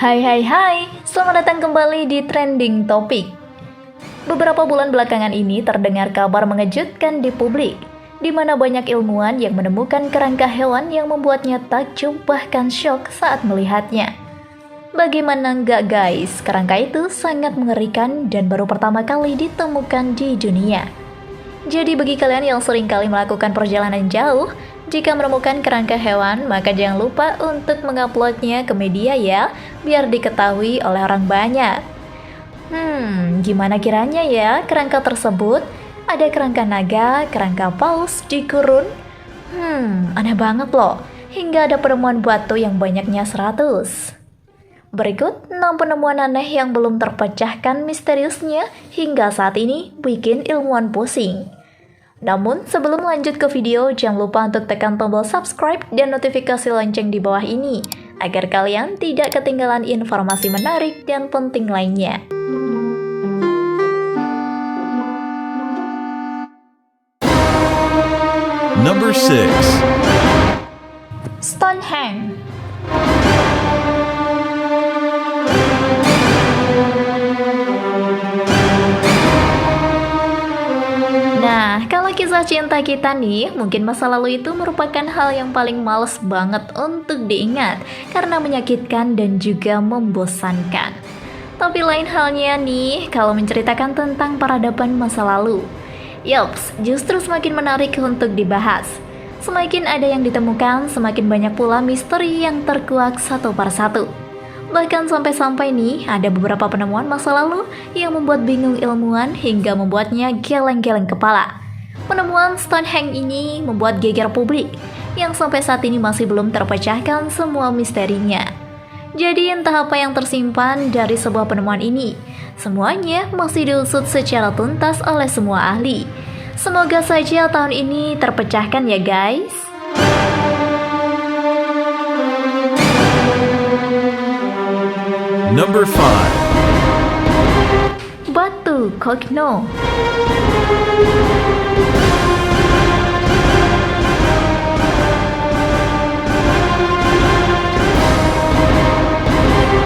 Hai hai hai, selamat datang kembali di Trending Topic. Beberapa bulan belakangan ini terdengar kabar mengejutkan di publik, di mana banyak ilmuwan yang menemukan kerangka hewan yang membuatnya takjub bahkan syok saat melihatnya. Bagaimana enggak guys, kerangka itu sangat mengerikan dan baru pertama kali ditemukan di dunia. Jadi bagi kalian yang sering kali melakukan perjalanan jauh, jika menemukan kerangka hewan, maka jangan lupa untuk menguploadnya ke media ya, biar diketahui oleh orang banyak. Gimana kiranya ya kerangka tersebut? Ada kerangka naga, kerangka paus di gurun? Aneh banget loh, hingga ada penemuan batu yang banyaknya 100. Berikut 6 penemuan aneh yang belum terpecahkan misteriusnya hingga saat ini bikin ilmuwan pusing. Namun sebelum lanjut ke video, jangan lupa untuk tekan tombol subscribe dan notifikasi lonceng di bawah ini agar kalian tidak ketinggalan informasi menarik dan penting lainnya. Number 6. Stonehenge. Nah, kalau kisah cinta kita nih, mungkin masa lalu itu merupakan hal yang paling males banget untuk diingat karena menyakitkan dan juga membosankan. Tapi lain halnya nih kalau menceritakan tentang peradaban masa lalu. Yops, justru semakin menarik untuk dibahas. Semakin ada yang ditemukan, semakin banyak pula misteri yang terkuak satu persatu. Bahkan sampai-sampai nih, ada beberapa penemuan masa lalu yang membuat bingung ilmuwan hingga membuatnya geleng-geleng kepala. Penemuan Stonehenge ini membuat geger publik, yang sampai saat ini masih belum terpecahkan semua misterinya. Jadi entah apa yang tersimpan dari sebuah penemuan ini, semuanya masih diusut secara tuntas oleh semua ahli. Semoga saja tahun ini terpecahkan ya guys. Number 5. Batu Kogno.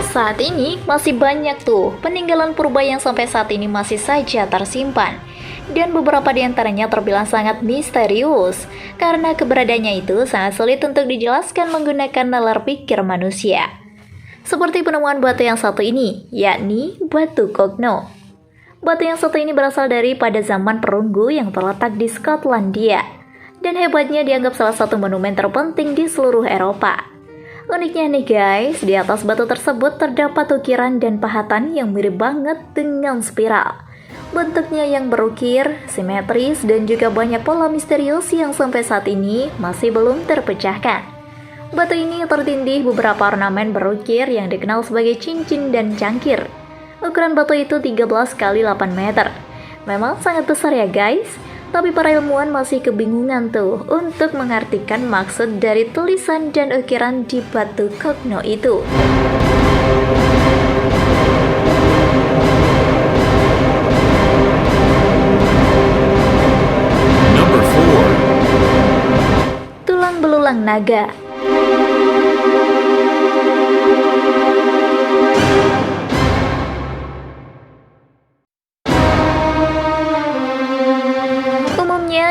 Saat ini masih banyak tuh peninggalan purba yang sampai saat ini masih saja tersimpan. Dan beberapa di antaranya terbilang sangat misterius karena keberadaannya itu sangat sulit untuk dijelaskan menggunakan nalar pikir manusia. Seperti penemuan batu yang satu ini, yakni Batu Kogno. Batu yang satu ini berasal dari pada zaman perunggu yang terletak di Skotlandia. Dan hebatnya dianggap salah satu monumen terpenting di seluruh Eropa. Uniknya nih guys, di atas batu tersebut terdapat ukiran dan pahatan yang mirip banget dengan spiral. Bentuknya yang berukir, simetris, dan juga banyak pola misterius yang sampai saat ini masih belum terpecahkan. Batu ini tertindih beberapa ornamen berukir yang dikenal sebagai cincin dan cangkir. Ukuran batu itu 13 kali 8 meter. Memang sangat besar ya guys, tapi para ilmuwan masih kebingungan tuh untuk mengartikan maksud dari tulisan dan ukiran di Batu Kogno itu. Number 4. Tulang belulang naga.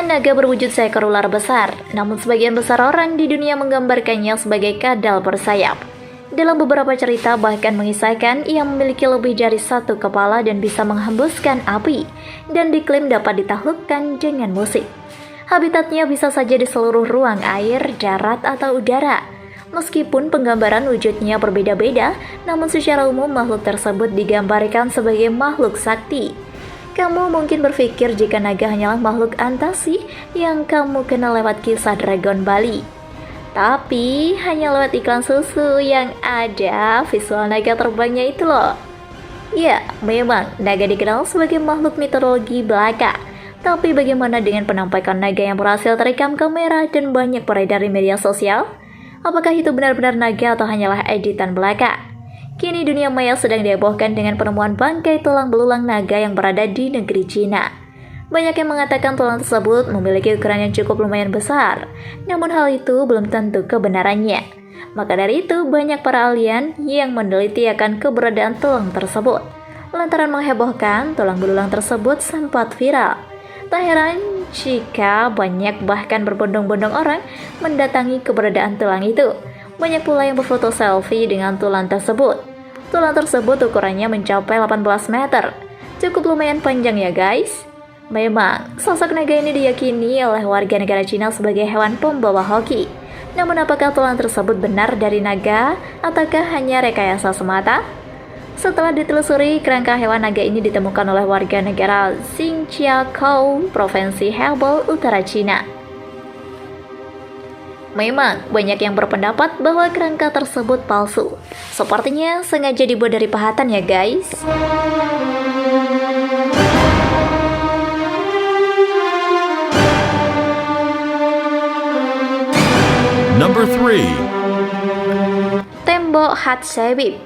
Naga berwujud seekor ular besar, namun sebagian besar orang di dunia menggambarkannya sebagai kadal bersayap. Dalam beberapa cerita bahkan mengisahkan ia memiliki lebih dari satu kepala dan bisa menghembuskan api, dan diklaim dapat ditaklukkan dengan musik. Habitatnya bisa saja di seluruh ruang air, darat, atau udara. Meskipun penggambaran wujudnya berbeda-beda, namun secara umum makhluk tersebut digambarkan sebagai makhluk sakti. Kamu mungkin berpikir jika naga hanyalah makhluk antasi yang kamu kenal lewat kisah Dragon Bali. Tapi hanya lewat iklan susu yang ada visual naga terbangnya itu loh. Ya, memang naga dikenal sebagai makhluk mitologi belaka. Tapi bagaimana dengan penampakan naga yang berhasil terekam kamera dan banyak beredar di media sosial? Apakah itu benar-benar naga atau hanyalah editan belaka? Kini dunia maya sedang dihebohkan dengan penemuan bangkai tulang belulang naga yang berada di negeri Cina. Banyak yang mengatakan tulang tersebut memiliki ukuran yang cukup lumayan besar, namun hal itu belum tentu kebenarannya. Maka dari itu, banyak para ahlian yang meneliti akan keberadaan tulang tersebut. Lantaran menghebohkan, tulang belulang tersebut sempat viral. Tak heran jika banyak bahkan berbondong-bondong orang mendatangi keberadaan tulang itu. Banyak pula yang berfoto selfie dengan tulang tersebut. Tulang tersebut ukurannya mencapai 18 meter. Cukup lumayan panjang ya guys. Memang, sosok naga ini diyakini oleh warga negara Cina sebagai hewan pembawa hoki. Namun apakah tulang tersebut benar dari naga ataukah hanya rekayasa semata? Setelah ditelusuri, kerangka hewan naga ini ditemukan oleh warga negara Xinjiang, Provinsi Hebei, Utara Cina. Memang, banyak yang berpendapat bahwa kerangka tersebut palsu. Sepertinya sengaja dibuat dari pahatan ya guys. Number 3. Tembok Hatshepsut.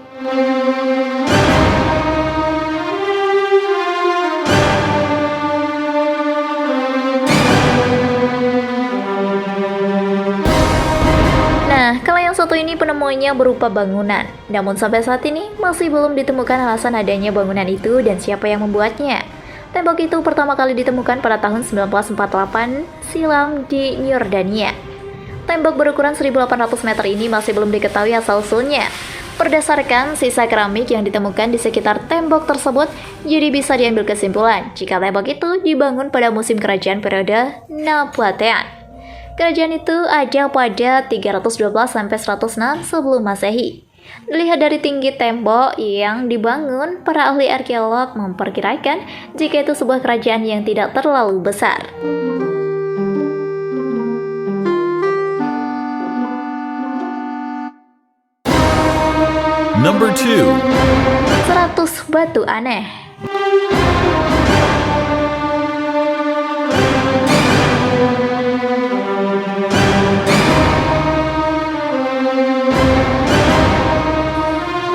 Nah, kalau yang satu ini penemuannya berupa bangunan. Namun sampai saat ini masih belum ditemukan alasan adanya bangunan itu dan siapa yang membuatnya. Tembok itu pertama kali ditemukan pada tahun 1948 silam di Yordania. Tembok berukuran 1.800 meter ini masih belum diketahui asal-usulnya. Berdasarkan sisa keramik yang ditemukan di sekitar tembok tersebut, jadi bisa diambil kesimpulan jika tembok itu dibangun pada musim kerajaan periode Nabatean. Kerajaan itu ada pada 312-106 sebelum Masehi. Dilihat dari tinggi tembok yang dibangun, para ahli arkeolog memperkirakan jika itu sebuah kerajaan yang tidak terlalu besar. Number 2. 100 batu aneh.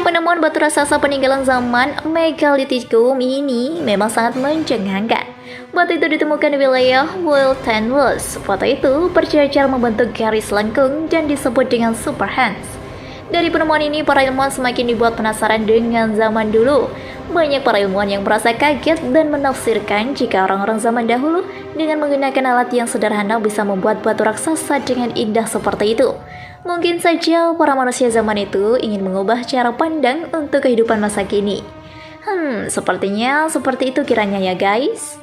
Penemuan batu raksasa peninggalan zaman Megalithicum ini memang sangat mencengangkan. Batu itu ditemukan di wilayah Wiltenwurst. Foto itu berjajar membentuk garis lengkung dan disebut dengan super hands. Dari penemuan ini, para ilmuwan semakin dibuat penasaran dengan zaman dulu. Banyak para ilmuwan yang merasa kaget dan menafsirkan jika orang-orang zaman dahulu dengan menggunakan alat yang sederhana bisa membuat batu raksasa dengan indah seperti itu. Mungkin saja para manusia zaman itu ingin mengubah cara pandang untuk kehidupan masa kini. Sepertinya seperti itu kiranya ya guys.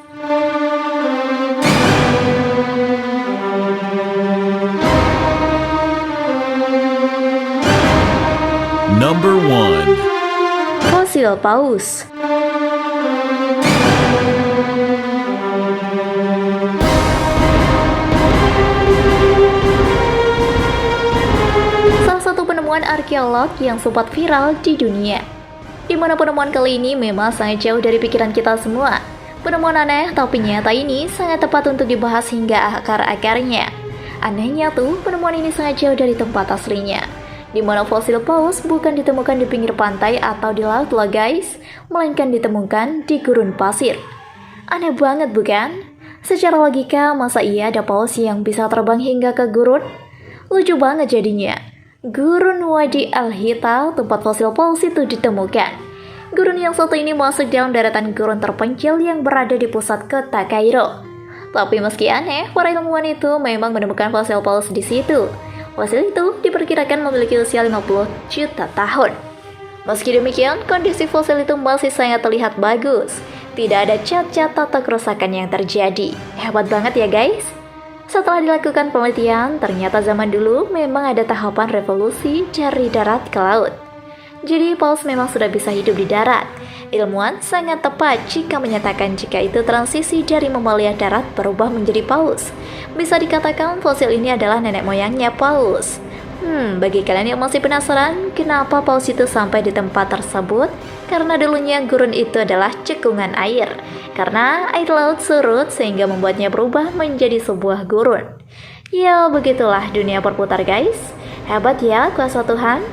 Number 1. Fosil paus. Salah satu penemuan arkeolog yang sempat viral di dunia, di mana penemuan kali ini memang sangat jauh dari pikiran kita semua. Penemuan aneh tapi nyata ini sangat tepat untuk dibahas hingga akar-akarnya. Anehnya tuh, penemuan ini sangat jauh dari tempat aslinya, di mana fosil paus bukan ditemukan di pinggir pantai atau di laut loh guys, melainkan ditemukan di gurun pasir. Aneh banget bukan? Secara logika, masa iya ada paus yang bisa terbang hingga ke gurun? Lucu banget jadinya. Gurun Wadi Al-Hital, tempat fosil paus itu ditemukan. Gurun yang satu ini masuk dalam deretan gurun terpencil yang berada di pusat kota Kairo. Tapi meski aneh, para ilmuwan itu memang menemukan fosil paus di situ. Fosil itu diperkirakan memiliki usia 50 juta tahun. Meski demikian, kondisi fosil itu masih sangat terlihat bagus. Tidak ada cat-cat atau kerusakan yang terjadi. Hebat banget ya guys. Setelah dilakukan penelitian, ternyata zaman dulu memang ada tahapan revolusi dari darat ke laut. Jadi paus memang sudah bisa hidup di darat. Ilmuwan sangat tepat jika menyatakan jika itu transisi dari mamalia darat berubah menjadi paus. Bisa dikatakan fosil ini adalah nenek moyangnya paus. Bagi kalian yang masih penasaran kenapa paus itu sampai di tempat tersebut, karena dulunya gurun itu adalah cekungan air. Karena air laut surut sehingga membuatnya berubah menjadi sebuah gurun. Ya begitulah dunia berputar guys. Hebat ya kuasa Tuhan.